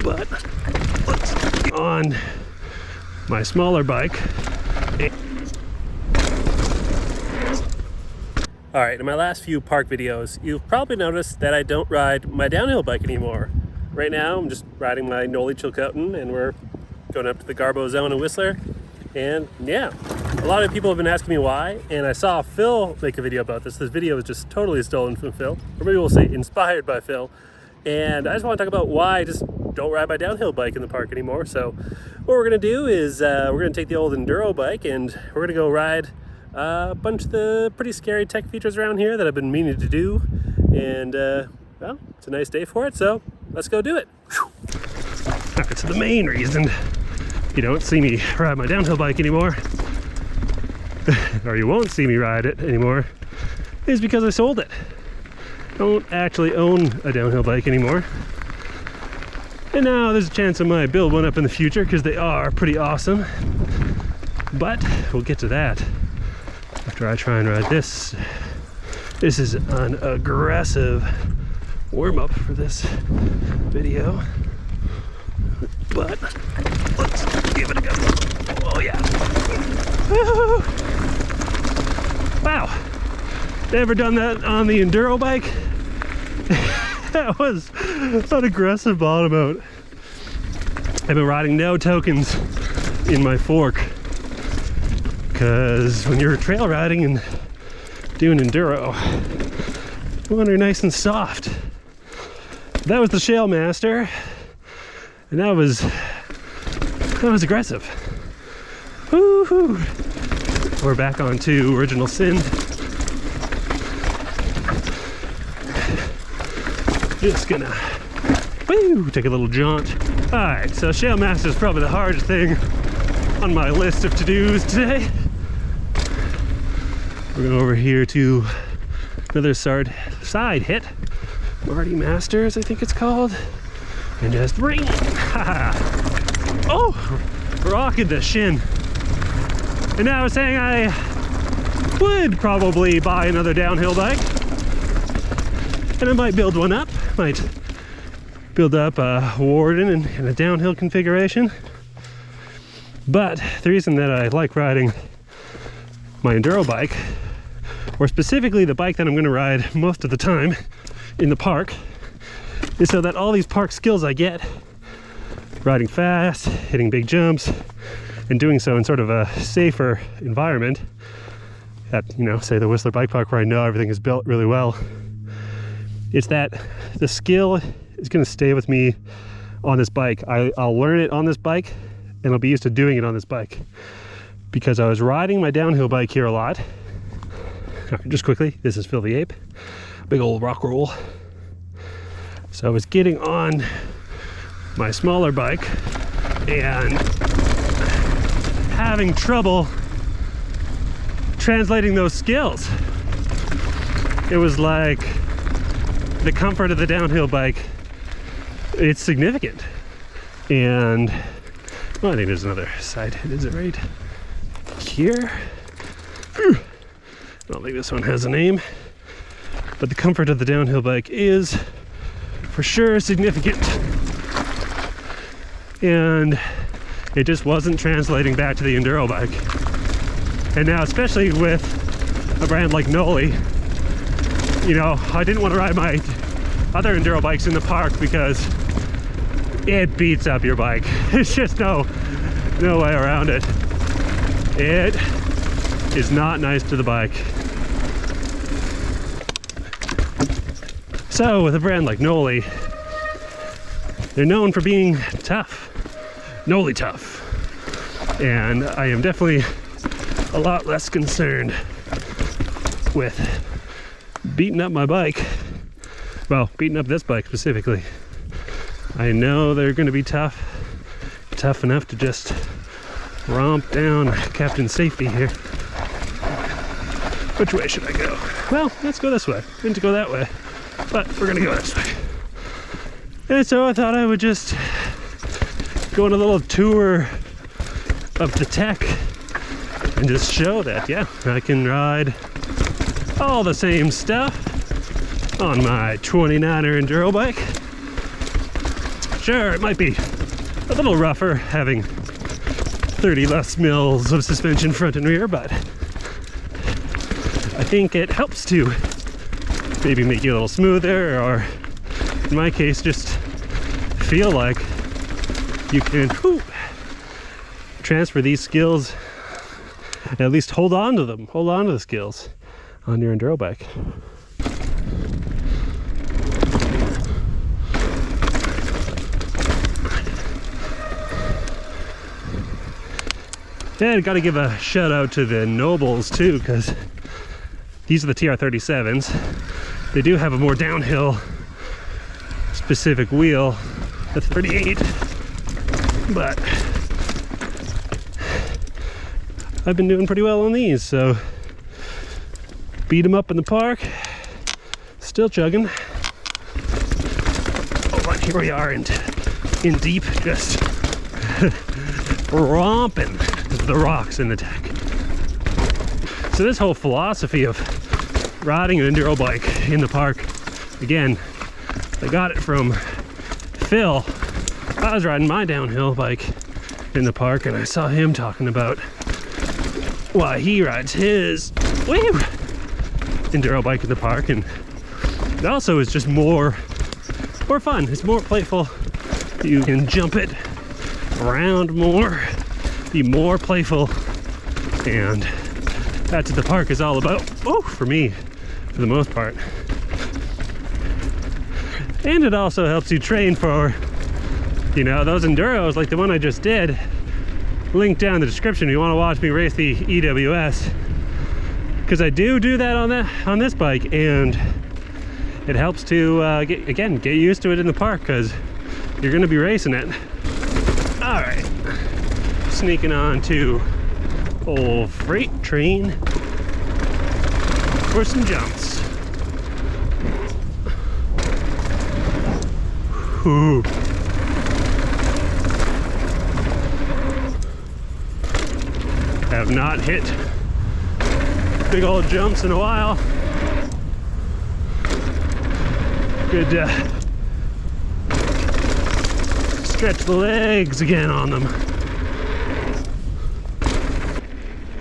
But let's get on my smaller bike. All right, in my last few park videos, you've probably noticed that I don't ride my downhill bike anymore. Right now, I'm just riding my Noli Chilcotin, and we're going up to the Garbo Zone in Whistler. And yeah, a lot of people have been asking me why, and I saw Phil make a video about this. This video was just totally stolen from Phil, or maybe we'll say inspired by Phil. And I just want to talk about why I just don't ride my downhill bike in the park anymore. So what we're gonna do is we're gonna take the old Enduro bike and we're gonna go ride a bunch of the pretty scary tech features around here that I've been meaning to do. And well, it's a nice day for it, so let's go do it. All right, so the main reason you don't see me ride my downhill bike anymore, or you won't see me ride it anymore, is because I sold it. I don't actually own a downhill bike anymore. And now there's a chance I might build one up in the future because they are pretty awesome. But we'll get to that after I try and ride this. This is an aggressive warm-up for this video. But let's give it a go. Oh yeah. Woo-hoo. Wow. Never done that on the Enduro bike. That was an aggressive bottom out. I've been riding no tokens in my fork because when you're trail riding and doing Enduro, you want her nice and soft. That was the Shale Master, and that was aggressive. Woo-hoo. We're back onto Original Sin. Just gonna take a little jaunt. All right, so Shale Master is probably the hardest thing on my list of to-dos today. We're going over here to another side hit, Marty Masters, I think it's called, and just ring. Oh, rocking the shin. And now I was saying I would probably buy another downhill bike, and I might build one up. Might build up a Warden in a downhill configuration. But the reason that I like riding my Enduro bike, or specifically the bike that I'm going to ride most of the time in the park, is so that all these park skills I get, riding fast, hitting big jumps, and doing so in sort of a safer environment at, you know, say the Whistler Bike Park, where I know everything is built really well, it's that the skill is going to stay with me on this bike. I'll learn it on this bike, and I'll be used to doing it on this bike. Because I was riding my downhill bike here a lot. Right, just quickly, this is Phil the Ape. Big old rock roll. So I was getting on my smaller bike and having trouble translating those skills. It was like the comfort of the downhill bike, it's significant. And well, I think there's another side hit. Is it right here? I don't think this one has a name, but the comfort of the downhill bike is for sure significant. And it just wasn't translating back to the Enduro bike. And now, especially with a brand like Noli, you know, I didn't want to ride my other Enduro bikes in the park because it beats up your bike. There's just no way around it. It is not nice to the bike. So with a brand like Noli, they're known for being tough, Noli tough. And I am definitely a lot less concerned with beating up my bike. Well, beating up this bike specifically. I know they're going to be tough enough to just romp down Captain Safety here. Which way should I go? Well, let's go this way. I meant to go that way, but we're gonna go this way. And so I thought I would just go on a little tour of the tech and just show that, yeah, I can ride all the same stuff on my 29er Enduro bike Sure, it might be a little rougher having 30 less mils of suspension front and rear, but I think it helps to maybe make you a little smoother, or in my case, just feel like you can transfer these skills, at least hold on to them, hold on to the skills on your enduro bike. And I gotta give a shout out to the Nobles too, because these are the TR37s. They do have a more downhill specific wheel, the 38, but I've been doing pretty well on these, so beat them up in the park, still chugging. Oh, but here we are in deep, just romping the rocks in the deck. So this whole philosophy of riding an enduro bike in the park, again, I got it from Phil. I was riding my downhill bike in the park and I saw him talking about why he rides his enduro bike in the park, and it also is just more fun. It's more playful. You can jump it around more, be more playful, and that's what the park is all about. For me, for the most part. And it also helps you train for, you know, those enduros like the one I just did. Link down in the description if you want to watch me race the EWS, because I do that on this bike, and it helps to get used to it in the park, because you're going to be racing it. All right, sneaking on to old freight train for some jumps. Ooh. Have not hit big old jumps in a while. Good stretch the legs again on them.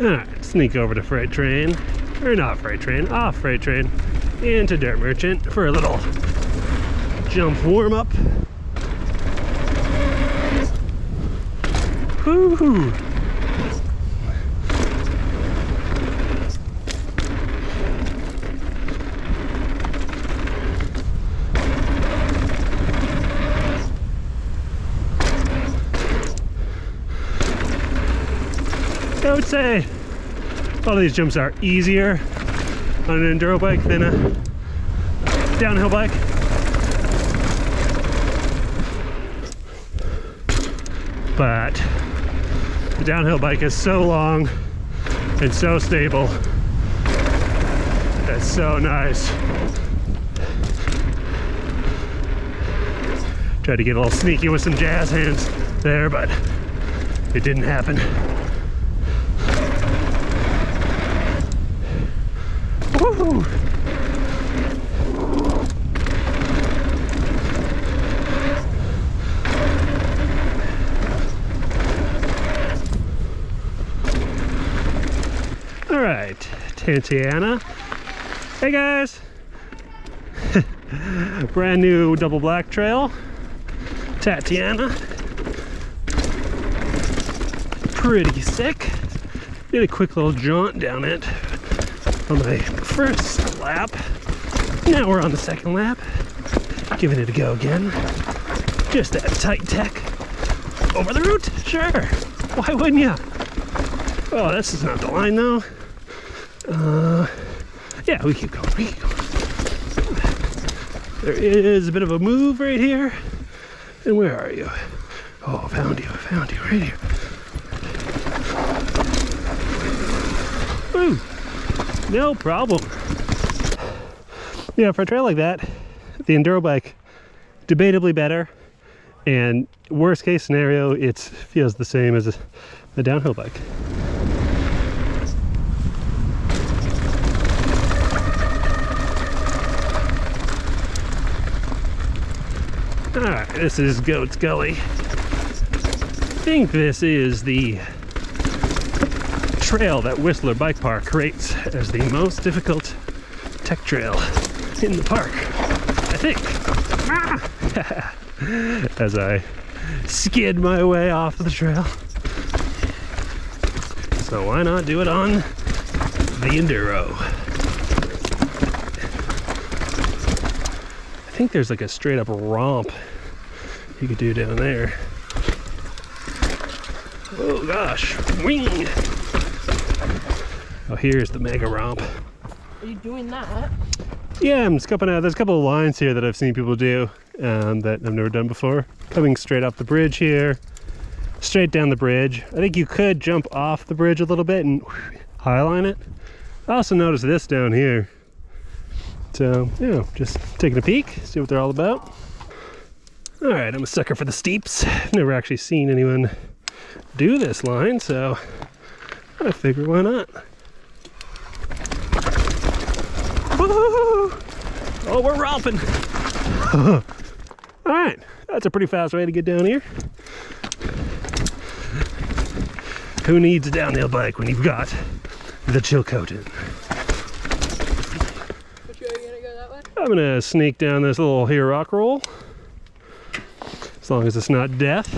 Alright, sneak over to freight train, or not freight train, off freight train, into Dirt Merchant for a little jump warm up. Woo-hoo. I would say a lot of these jumps are easier on an enduro bike than a downhill bike. But the downhill bike is so long and so stable. That's so nice. Tried to get a little sneaky with some jazz hands there, but it didn't happen. Woohoo! All right, Tatiana. Hey guys! Brand new double black trail. Tatiana. Pretty sick. Did a quick little jaunt down it on my first lap. Now we're on the second lap. Giving it a go again. Just that tight tech. Over the route? Sure. Why wouldn't you? Oh, this is not the line though. Yeah, we keep going. There is a bit of a move right here. And where are you? Oh, I found you right here. Woo! No problem. Yeah, for a trail like that, the enduro bike, debatably better. And worst case scenario, it feels the same as a downhill bike. Alright, this is Goat's Gully. I think this is the trail that Whistler Bike Park rates as the most difficult tech trail in the park, I think. As I skid my way off the trail. So why not do it on the Enduro? I think there's like a straight up romp you could do down there. Oh gosh, wing! Oh, here's the mega romp. Are you doing that? Yeah, I'm scoping out. There's a couple of lines here that I've seen people do that I've never done before. Coming straight off the bridge here, straight down the bridge. I think you could jump off the bridge a little bit and highline it. I also noticed this down here. So, yeah, just taking a peek, see what they're all about. All right, I'm a sucker for the steeps. Never actually seen anyone do this line, so I figure why not. Woo! Oh, we're romping. All right, that's a pretty fast way to get down here. Who needs a downhill bike when you've got the Chilcotin? Which way are you gonna go, that way? I'm gonna sneak down this little here rock roll, as long as it's not death.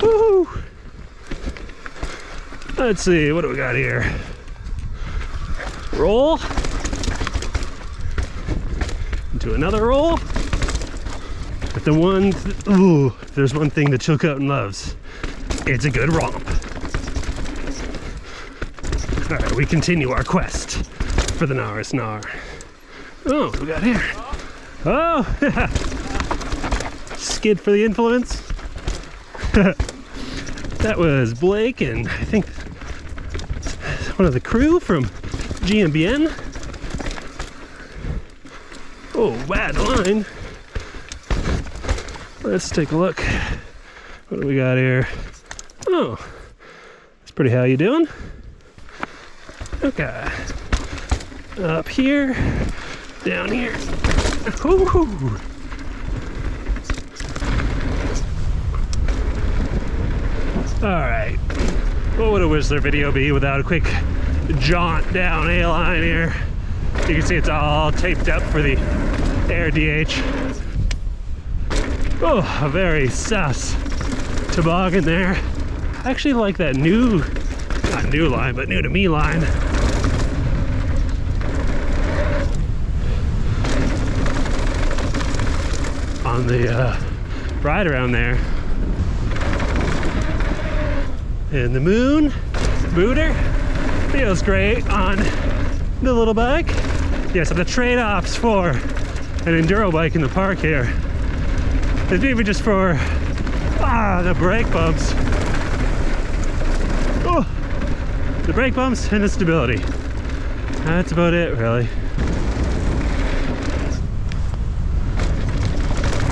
Woo! Let's see, what do we got here? Roll into another roll. But the one, ooh, there's one thing that Chilcotin loves. It's a good romp. All right, we continue our quest for the Naris Nar. Oh, what do we got here? Oh, skid for the influence. That was Blake and I think one of the crew from GMBN. Oh, bad line. Let's take a look. What do we got here? Oh, that's pretty. How you doing? Okay. Up here, down here. Ooh. All right. What would a Whistler video be without a quick jaunt down a line here? You can see it's all taped up for the air DH. Oh, a very sus toboggan there. I actually like that new, not new line, but new to me line. On the ride around there. And the moon booter feels great on the little bike. Yeah, so the trade-offs for an enduro bike in the park here is maybe just for the brake bumps. Oh, the brake bumps and the stability. That's about it, really.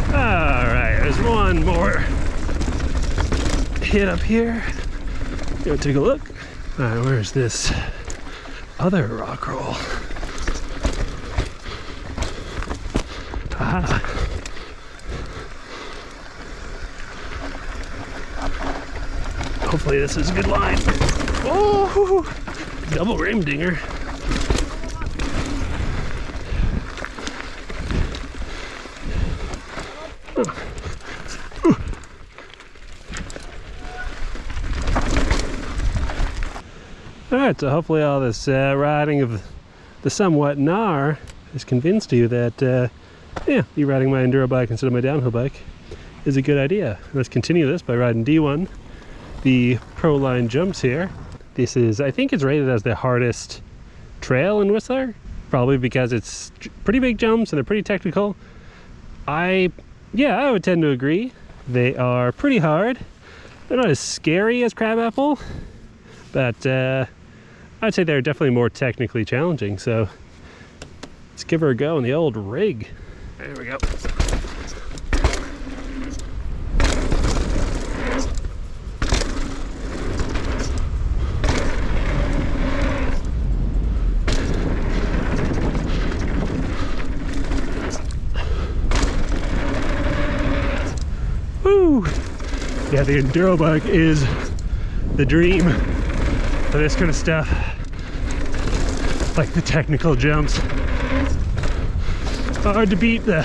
All right, there's one more hit up here. Go take a look. All right, where's this other rock roll? Ah. Hopefully this is a good line. Oh, double rim dinger. Alright, so hopefully all this riding of the somewhat Nar has convinced you that, yeah, you riding my enduro bike instead of my downhill bike is a good idea. Let's continue this by riding D1, the proline jumps here. This is, I think it's rated as the hardest trail in Whistler, probably because it's pretty big jumps and they're pretty technical. I would tend to agree. They are pretty hard. They're not as scary as Crabapple, but I'd say they're definitely more technically challenging, so let's give her a go in the old rig. There we go. Yeah, the Enduro bike is the dream for this kind of stuff. Like the technical jumps. Hard to beat the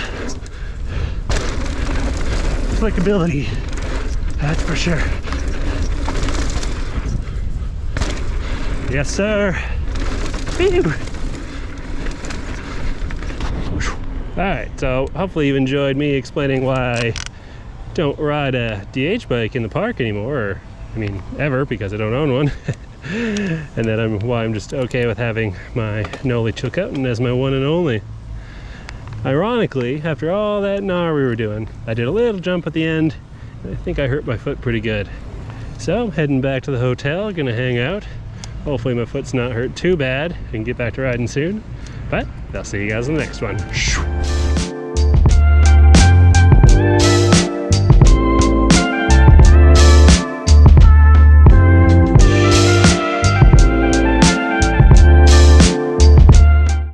flickability, that's for sure. Yes, sir. Alright, so hopefully you've enjoyed me explaining why I don't ride a DH bike in the park anymore, or, I mean, ever, because I don't own one. And then why I'm just okay with having my Noli Chilcotin as my one and only. Ironically, after all that gnaw we were doing, I did a little jump at the end, and I think I hurt my foot pretty good. So I'm heading back to the hotel, gonna hang out. Hopefully my foot's not hurt too bad and get back to riding soon. But I'll see you guys in the next one.